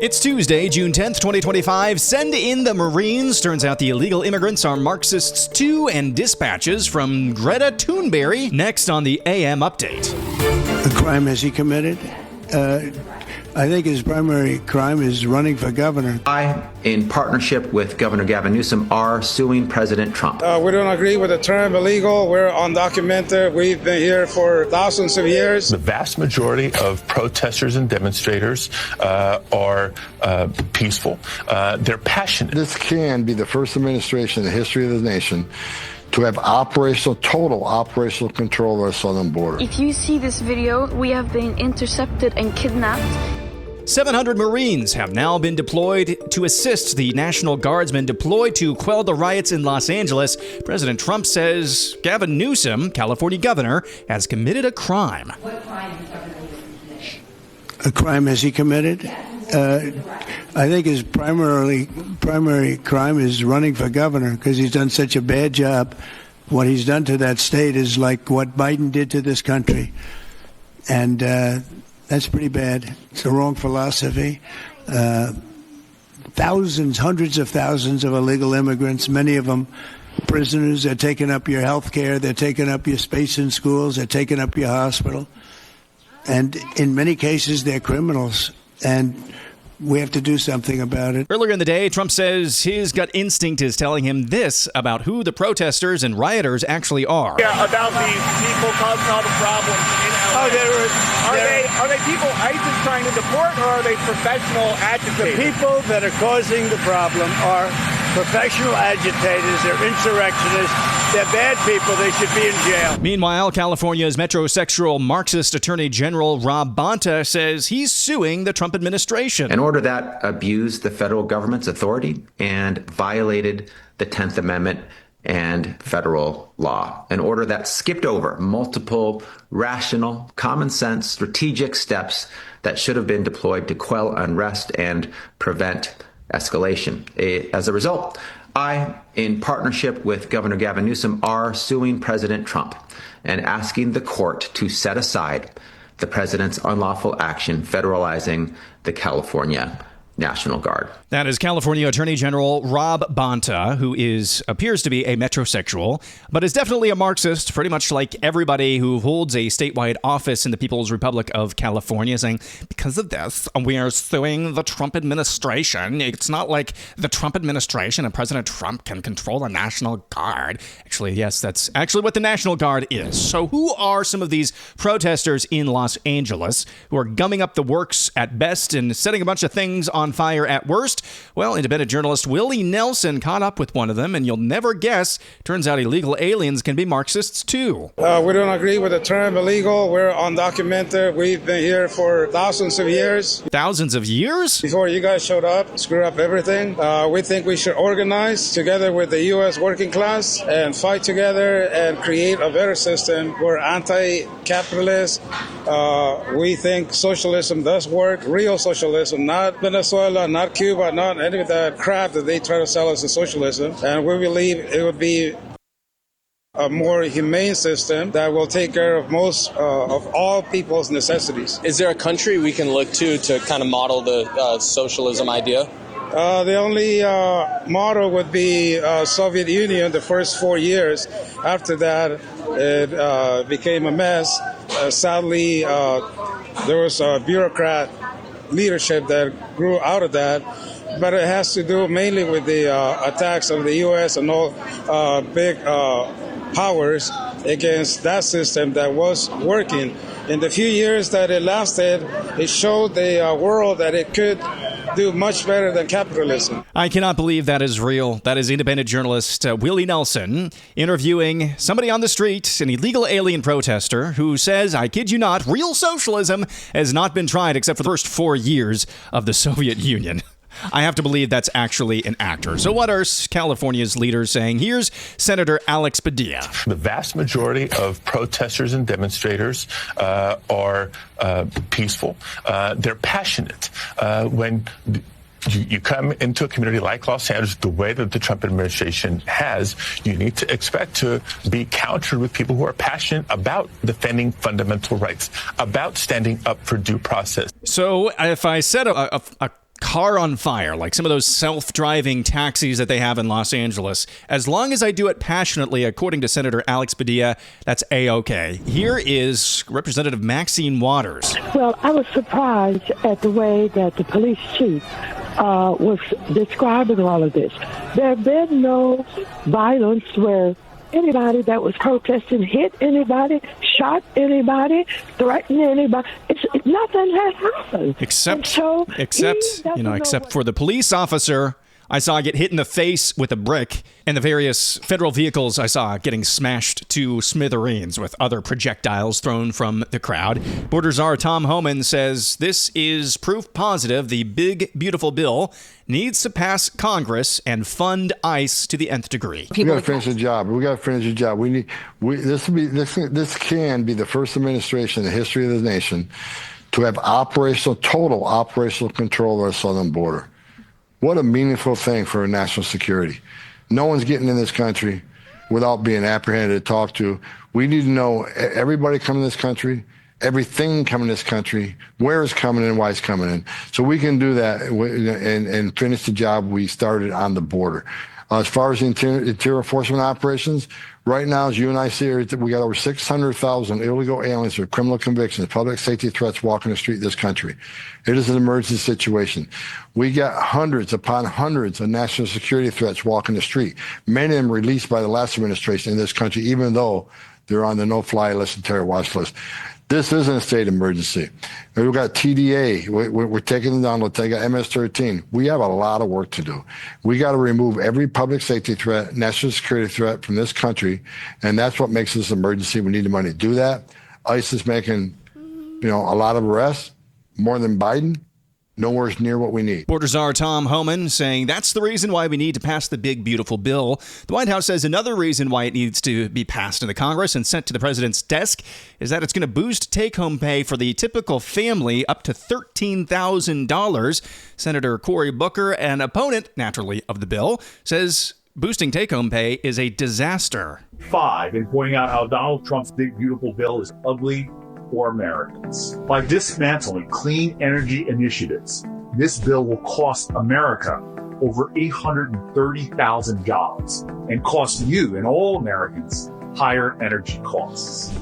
It's Tuesday, June 10th, 2025. Send in the Marines. Turns out the illegal immigrants are Marxists too, and dispatches from Greta Thunberg. Next on the AM Update. A crime has he committed? I think his primary crime is running for governor. I, in partnership with Governor Gavin Newsom, are suing President Trump. We don't agree with the term illegal. We're undocumented. We've been here for thousands of years. The vast majority of protesters and demonstrators are peaceful. They're passionate. This can be the first administration in the history of the nation to have total operational control of our southern border. If you see this video, we have been intercepted and kidnapped. 700 Marines have now been deployed to assist the National Guardsmen deployed to quell the riots in Los Angeles. President Trump says Gavin Newsom, California governor, has committed a crime. What crime has Governor Newsom committed? A crime has he committed? I think his primary crime is running for governor because he's done such a bad job. What he's done to that state is like what Biden did to this country. And that's pretty bad. It's the wrong philosophy. Thousands, hundreds of thousands of illegal immigrants, many of them prisoners. They're taking up your health care. They're taking up your space in schools. They're taking up your hospital. And in many cases, they're criminals. And we have to do something about it. Earlier in the day, Trump says his gut instinct is telling him this about who the protesters and rioters actually are. Yeah, about these people causing all the problems in LA. Are they people ICE is trying to deport, or are they professional agitators? The people that are causing the problem are professional agitators. They're insurrectionists. They're bad people. They should be in jail. Meanwhile, California's metrosexual Marxist Attorney General Rob Bonta says he's suing the Trump administration. An order that abused the federal government's authority and violated the 10th Amendment and federal law. An order that skipped over multiple rational, common sense, strategic steps that should have been deployed to quell unrest and prevent escalation. As a result, I, in partnership with Governor Gavin Newsom, are suing President Trump and asking the court to set aside the president's unlawful action federalizing the California National Guard. That is California Attorney General Rob Bonta, who appears to be a metrosexual, but is definitely a Marxist, pretty much like everybody who holds a statewide office in the People's Republic of California, saying, because of this, we are suing the Trump administration. It's not like the Trump administration and President Trump can control the National Guard. Actually, yes, that's actually what the National Guard is. So who are some of these protesters in Los Angeles who are gumming up the works at best and setting a bunch of things on fire at worst? Well, independent journalist Willie Nelson caught up with one of them, and you'll never guess, turns out illegal aliens can be Marxists too. We don't agree with the term illegal. We're undocumented. We've been here for thousands of years. Thousands of years? Before you guys showed up, screwed up everything. We think we should organize together with the U.S. working class and fight together and create a better system. We're anti-capitalist. We think socialism does work, real socialism, not Venezuela, not Cuba, not any of that crap that they try to sell us as socialism. And we believe it would be a more humane system that will take care of most of all people's necessities. Is there a country we can look to kind of model the socialism idea? The only model would be Soviet Union the first 4 years. After that, it became a mess. Sadly, there was a bureaucrat leadership that grew out of that. But it has to do mainly with the attacks of the U.S. and all big powers against that system that was working. In the few years that it lasted, it showed the world that it could do much better than capitalism. I cannot believe that is real. That is independent journalist Willie Nelson interviewing somebody on the street, an illegal alien protester, who says, I kid you not, real socialism has not been tried except for the first 4 years of the Soviet Union. I have to believe that's actually an actor. So what are California's leaders saying? Here's Senator Alex Padilla. The vast majority of protesters and demonstrators are peaceful. They're passionate. When you come into a community like Los Angeles, the way that the Trump administration has, you need to expect to be countered with people who are passionate about defending fundamental rights, about standing up for due process. So if I said a car on fire, like some of those self-driving taxis that they have in Los Angeles, as long as I do it passionately, according to Senator Alex Padilla, that's A-OK. Here is Representative Maxine Waters. Well, I was surprised at the way that the police chief was describing all of this. There have been no violence where anybody that was protesting hit anybody, shot anybody, threatened anybody. Nothing has happened. Except for the police officer I saw get hit in the face with a brick, and the various federal vehicles I saw getting smashed to smithereens with other projectiles thrown from the crowd. Border Czar Tom Homan says this is proof positive the big, beautiful bill needs to pass Congress and fund ICE to the nth degree. We got to finish the job. This can be the first administration in the history of the nation to have total operational control of our southern border. What a meaningful thing for national security. No one's getting in this country without being apprehended and talked to. We need to know everybody coming to this country, everything coming to this country, where it's coming in, why it's coming in. So we can do that and finish the job we started on the border. As far as interior enforcement operations, right now, as you and I see here, we got over 600,000 illegal aliens with criminal convictions, public safety threats walking the street in this country. It is an emergency situation. We got hundreds upon hundreds of national security threats walking the street, many of them released by the last administration in this country, even though they're on the no-fly list and terror watch list. This isn't a state emergency. We've got TDA. We're taking them down. They got MS-13. We have a lot of work to do. We got to remove every public safety threat, national security threat from this country, and that's what makes this an emergency. We need the money to do that. ICE is making, a lot of arrests, more than Biden. Nowhere near what we need. Border Czar Tom Homan saying that's the reason why we need to pass the big, beautiful bill. The White House says another reason why it needs to be passed in the Congress and sent to the president's desk is that it's going to boost take-home pay for the typical family up to $13,000. Senator Cory Booker, an opponent, naturally, of the bill, says boosting take-home pay is a disaster. 5, in pointing out how Donald Trump's big, beautiful bill is ugly for Americans. By dismantling clean energy initiatives, this bill will cost America over 830,000 jobs and cost you and all Americans higher energy costs.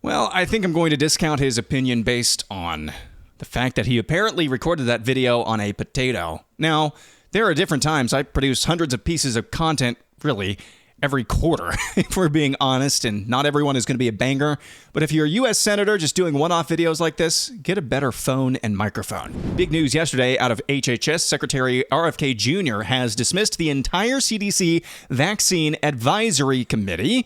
Well, I think I'm going to discount his opinion based on the fact that he apparently recorded that video on a potato. Now, there are different times I produce hundreds of pieces of content, really, every quarter, if we're being honest, and not everyone is going to be a banger. But if you're a U.S. senator just doing one-off videos like this, get a better phone and microphone. Big news yesterday out of HHS. Secretary RFK Jr. has dismissed the entire CDC Vaccine Advisory Committee.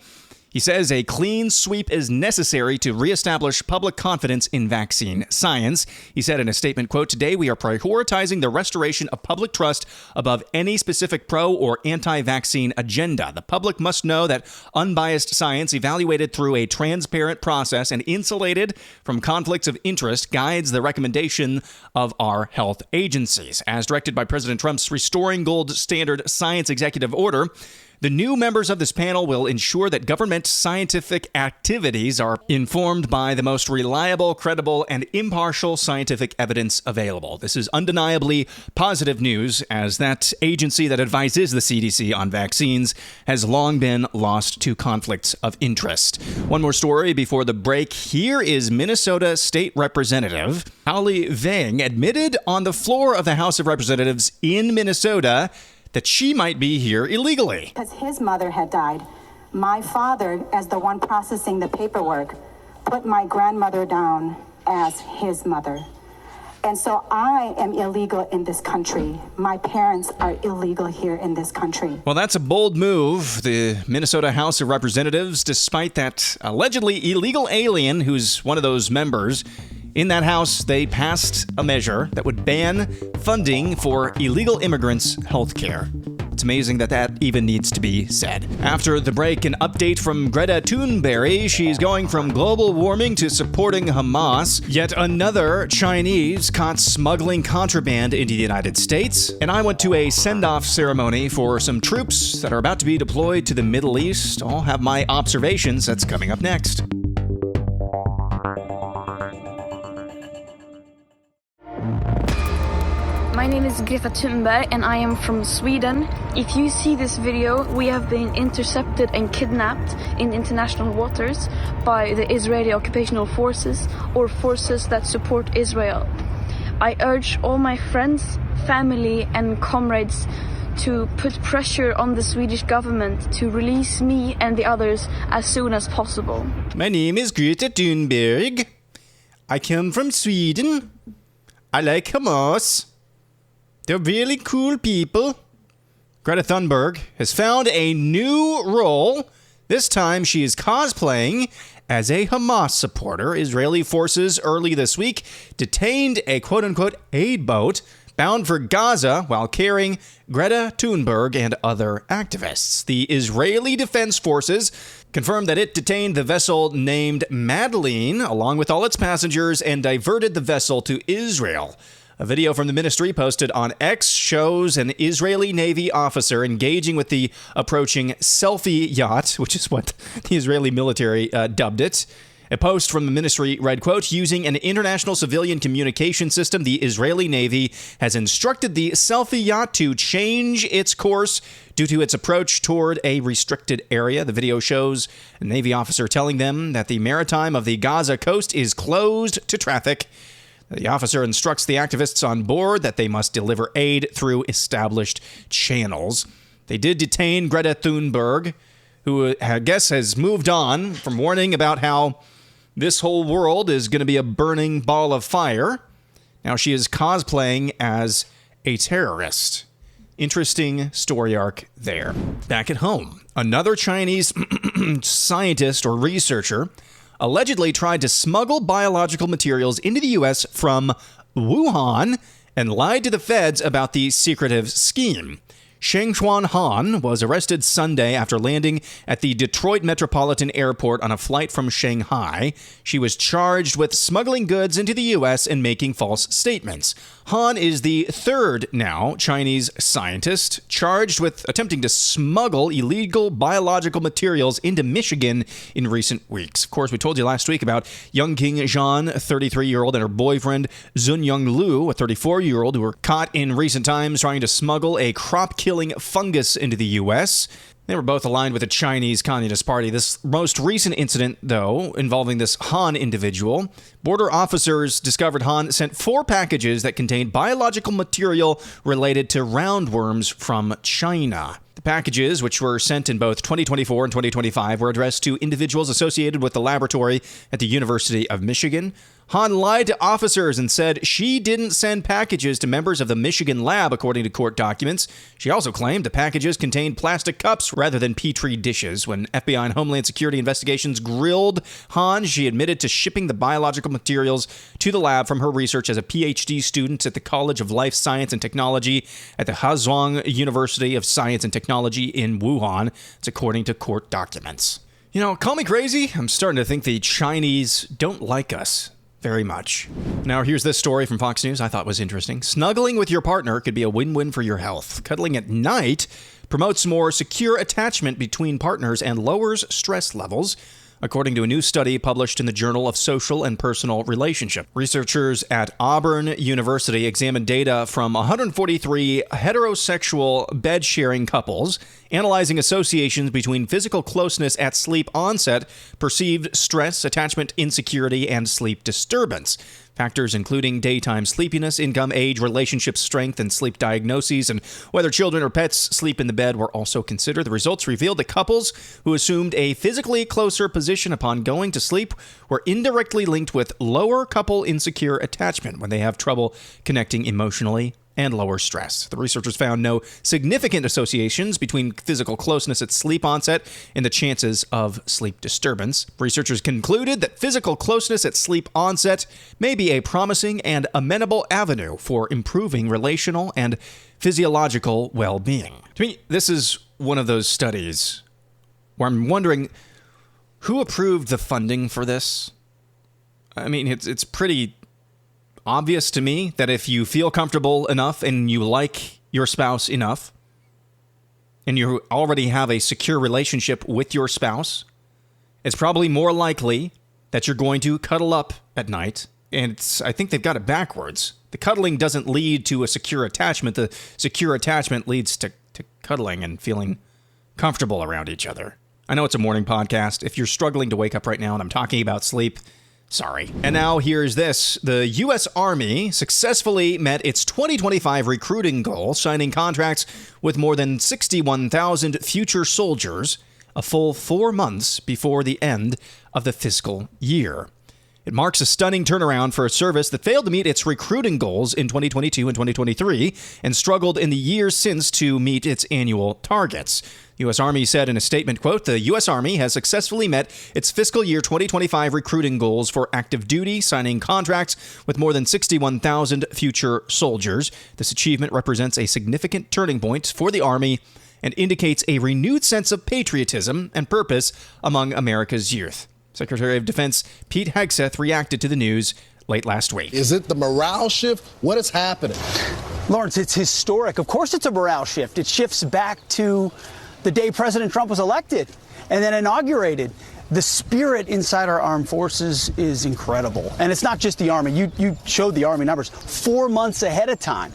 He says a clean sweep is necessary to reestablish public confidence in vaccine science. He said in a statement, quote, "Today we are prioritizing the restoration of public trust above any specific pro or anti-vaccine agenda. The public must know that unbiased science evaluated through a transparent process and insulated from conflicts of interest guides the recommendation of our health agencies." As directed by President Trump's Restoring Gold Standard Science Executive Order, the new members of this panel will ensure that government scientific activities are informed by the most reliable, credible, and impartial scientific evidence available. This is undeniably positive news, as that agency that advises the CDC on vaccines has long been lost to conflicts of interest. One more story before the break. Here is Minnesota State Representative Holly Vang admitted on the floor of the House of Representatives in Minnesota that she might be here illegally. Because his mother had died. My father, as the one processing the paperwork, put my grandmother down as his mother. And so I am illegal in this country. My parents are illegal here in this country. Well, that's a bold move. The Minnesota House of Representatives, despite that allegedly illegal alien who's one of those members, in that House, they passed a measure that would ban funding for illegal immigrants' health care. It's amazing that that even needs to be said. After the break, an update from Greta Thunberg. She's going from global warming to supporting Hamas. Yet another Chinese caught smuggling contraband into the United States. And I went to a send-off ceremony for some troops that are about to be deployed to the Middle East. I'll have my observations. That's coming up next. My name is Greta Thunberg and I am from Sweden. If you see this video, we have been intercepted and kidnapped in international waters by the Israeli occupational forces or forces that support Israel. I urge all my friends, family and comrades to put pressure on the Swedish government to release me and the others as soon as possible. My name is Greta Thunberg. I come from Sweden. I like Hamas. They're really cool people. Greta Thunberg has found a new role. This time she is cosplaying as a Hamas supporter. Israeli forces early this week detained a quote-unquote aid boat bound for Gaza while carrying Greta Thunberg and other activists. The Israeli Defense Forces confirmed that it detained the vessel named Madeleine along with all its passengers and diverted the vessel to Israel. A video from the ministry posted on X shows an Israeli Navy officer engaging with the approaching selfie yacht, which is what the Israeli military dubbed it. A post from the ministry read, quote, using an international civilian communication system, the Israeli Navy has instructed the selfie yacht to change its course due to its approach toward a restricted area. The video shows a Navy officer telling them that the maritime of the Gaza coast is closed to traffic. The officer instructs the activists on board that they must deliver aid through established channels. They did detain Greta Thunberg, who I guess has moved on from warning about how this whole world is going to be a burning ball of fire. Now she is cosplaying as a terrorist. Interesting story arc there. Back at home, another Chinese scientist or researcher allegedly tried to smuggle biological materials into the U.S. from Wuhan and lied to the feds about the secretive scheme. Sheng Xuan Han was arrested Sunday after landing at the Detroit Metropolitan Airport on a flight from Shanghai. She was charged with smuggling goods into the U.S. and making false statements. Han is the third now Chinese scientist charged with attempting to smuggle illegal biological materials into Michigan in recent weeks. Of course, we told you last week about Young King Zhan, a 33-year-old, and her boyfriend Zun Young Lu, a 34-year-old, who were caught in recent times trying to smuggle a crop-killing fungus into the U.S. They were both aligned with the Chinese Communist Party. This most recent incident, though, involving this Han individual, border officers discovered Han sent 4 packages that contained biological material related to roundworms from China. The packages, which were sent in both 2024 and 2025, were addressed to individuals associated with the laboratory at the University of Michigan. Han lied to officers and said she didn't send packages to members of the Michigan lab, according to court documents. She also claimed the packages contained plastic cups rather than Petri dishes. When FBI and Homeland Security investigations grilled Han, she admitted to shipping the biological materials to the lab from her research as a PhD student at the College of Life Science and Technology at the Hezhong University of Science and Technology in Wuhan. It's according to court documents. You know, call me crazy, I'm starting to think the Chinese don't like us very much. Now, here's this story from Fox News I thought was interesting. Snuggling with your partner could be a win-win for your health. Cuddling at night promotes more secure attachment between partners and lowers stress levels, according to a new study published in the Journal of Social and Personal Relationship. Researchers at Auburn University examined data from 143 heterosexual bed-sharing couples, analyzing associations between physical closeness at sleep onset, perceived stress, attachment insecurity, and sleep disturbance. Factors including daytime sleepiness, income, age, relationship strength, and sleep diagnoses, and whether children or pets sleep in the bed were also considered. The results revealed that couples who assumed a physically closer position upon going to sleep were indirectly linked with lower couple insecure attachment when they have trouble connecting emotionally and lower stress. The researchers found no significant associations between physical closeness at sleep onset and the chances of sleep disturbance. Researchers concluded that physical closeness at sleep onset may be a promising and amenable avenue for improving relational and physiological well-being. To me, this is one of those studies where I'm wondering who approved the funding for this. I mean, it's pretty obvious to me that if you feel comfortable enough and you like your spouse enough and you already have a secure relationship with your spouse, it's probably more likely that you're going to cuddle up at night. And I think they've got it backwards. The cuddling doesn't lead to a secure attachment. The secure attachment leads to cuddling and feeling comfortable around each other. I know it's a morning podcast. If you're struggling to wake up right now and I'm talking about sleep, sorry. And now here's this. The U.S. Army successfully met its 2025 recruiting goal, signing contracts with more than 61,000 future soldiers a full 4 months before the end of the fiscal year. It marks a stunning turnaround for a service that failed to meet its recruiting goals in 2022 and 2023 and struggled in the years since to meet its annual targets. The U.S. Army said in a statement, quote, "The U.S. Army has successfully met its fiscal year 2025 recruiting goals for active duty, signing contracts with more than 61,000 future soldiers. This achievement represents a significant turning point for the Army and indicates a renewed sense of patriotism and purpose among America's youth." Secretary of Defense Pete Hegseth reacted to the news late last week. Is it the morale shift? What is happening? Lawrence, it's historic. Of course it's a morale shift. It shifts back to the day President Trump was elected and then inaugurated. The spirit inside our armed forces is incredible. And it's not just the Army. You showed the Army numbers 4 months ahead of time.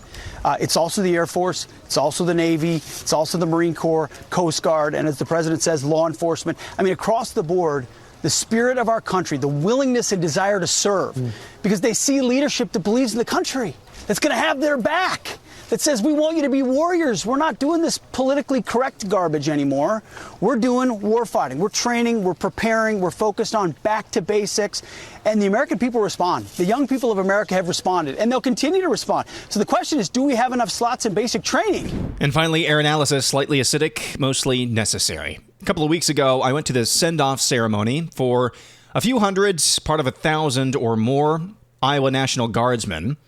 It's also the Air Force. It's also the Navy. It's also the Marine Corps, Coast Guard, and as the president says, law enforcement. I mean, across the board, the spirit of our country, the willingness and desire to serve, because they see leadership that believes in the country, that's going to have their back, that says, we want you to be warriors. We're not doing this politically correct garbage anymore. We're doing war fighting. We're training. We're preparing. We're focused on back to basics. And the American people respond. The young people of America have responded, and they'll continue to respond. So the question is, do we have enough slots in basic training? And finally, air analysis, slightly acidic, mostly necessary. A couple of weeks ago, I went to the send-off ceremony for a few hundreds, part of 1,000 or more Iowa National Guardsmen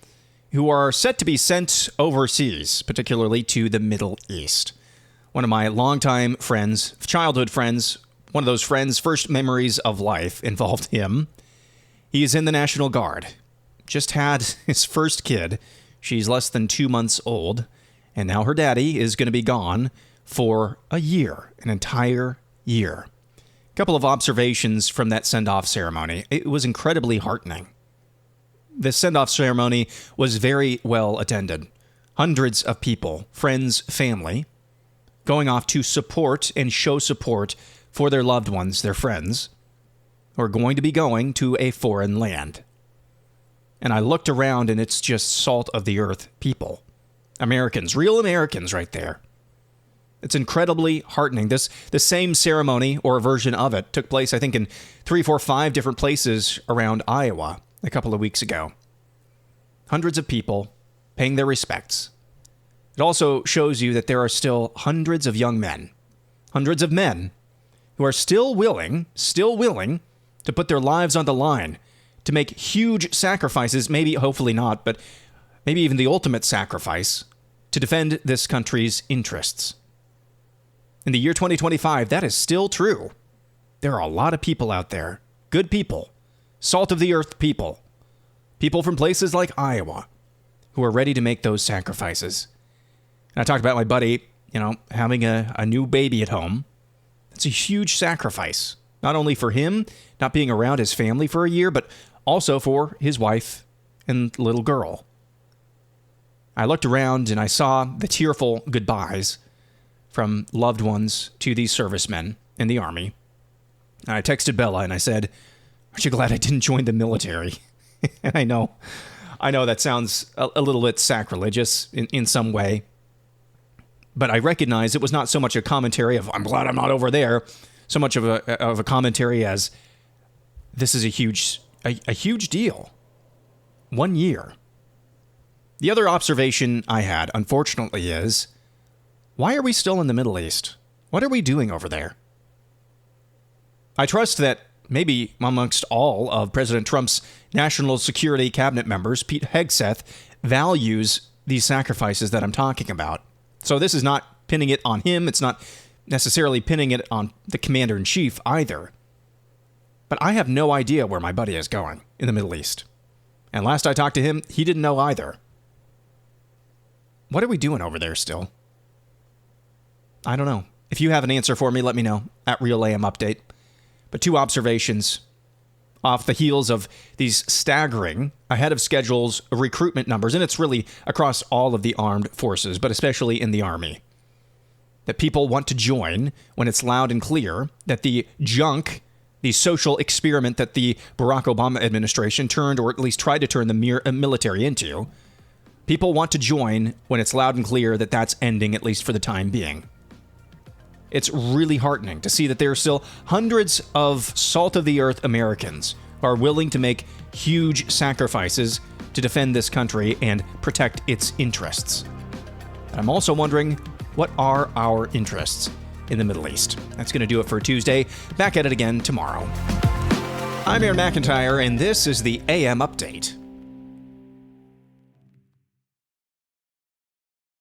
who are set to be sent overseas, particularly to the Middle East. One of my longtime friends, childhood friends, one of those friends' first memories of life involved him. He is in the National Guard. Just had his first kid. She's less than 2 months old. And now her daddy is going to be gone for a year, an entire year. A couple of observations from that send-off ceremony. It was incredibly heartening. The send-off ceremony was very well attended. Hundreds of people, friends, family, going off to support and show support for their loved ones, their friends, who are going to be going to a foreign land. And I looked around and it's just salt of the earth people. Americans, real Americans right there. It's incredibly heartening. The same ceremony or a version of it took place, I think, in 3, 4, 5 different places around Iowa a couple of weeks ago. Hundreds of people paying their respects. It also shows you that there are still hundreds of young men, hundreds of men who are still willing to put their lives on the line, to make huge sacrifices, maybe, hopefully not, but maybe even the ultimate sacrifice to defend this country's interests. In the year 2025, that is still true. There are a lot of people out there, good people, salt of the earth people, people from places like Iowa, who are ready to make those sacrifices. And I talked about my buddy, having a new baby at home. It's a huge sacrifice, not only for him not being around his family for a year, but also for his wife and little girl. I looked around and I saw the tearful goodbyes from loved ones to these servicemen in the Army. And I texted Bella and I said, "Aren't you glad I didn't join the military?" And I know that sounds a little bit sacrilegious in some way. But I recognize it was not so much a commentary of, I'm glad I'm not over there, so much of a commentary as, this is a huge deal. 1 year. The other observation I had, unfortunately, is, why are we still in the Middle East? What are we doing over there? I trust that maybe amongst all of President Trump's national security cabinet members, Pete Hegseth values these sacrifices that I'm talking about. So this is not pinning it on him. It's not necessarily pinning it on the commander-in-chief either. But I have no idea where my buddy is going in the Middle East. And last I talked to him, he didn't know either. What are we doing over there still? I don't know. If you have an answer for me, let me know at Real AM Update. But 2 observations. off the heels of these staggering, ahead of schedules recruitment numbers, and it's really across all of the armed forces, but especially in the Army. That people want to join when it's loud and clear that the junk, the social experiment that the Barack Obama administration turned, or at least tried to turn the military into, people want to join when it's loud and clear that that's ending, at least for the time being. It's really heartening to see that there are still hundreds of salt-of-the-earth Americans who are willing to make huge sacrifices to defend this country and protect its interests. And I'm also wondering, what are our interests in the Middle East? That's going to do it for Tuesday. Back at it again tomorrow. I'm Aaron McIntyre, and this is the AM Update.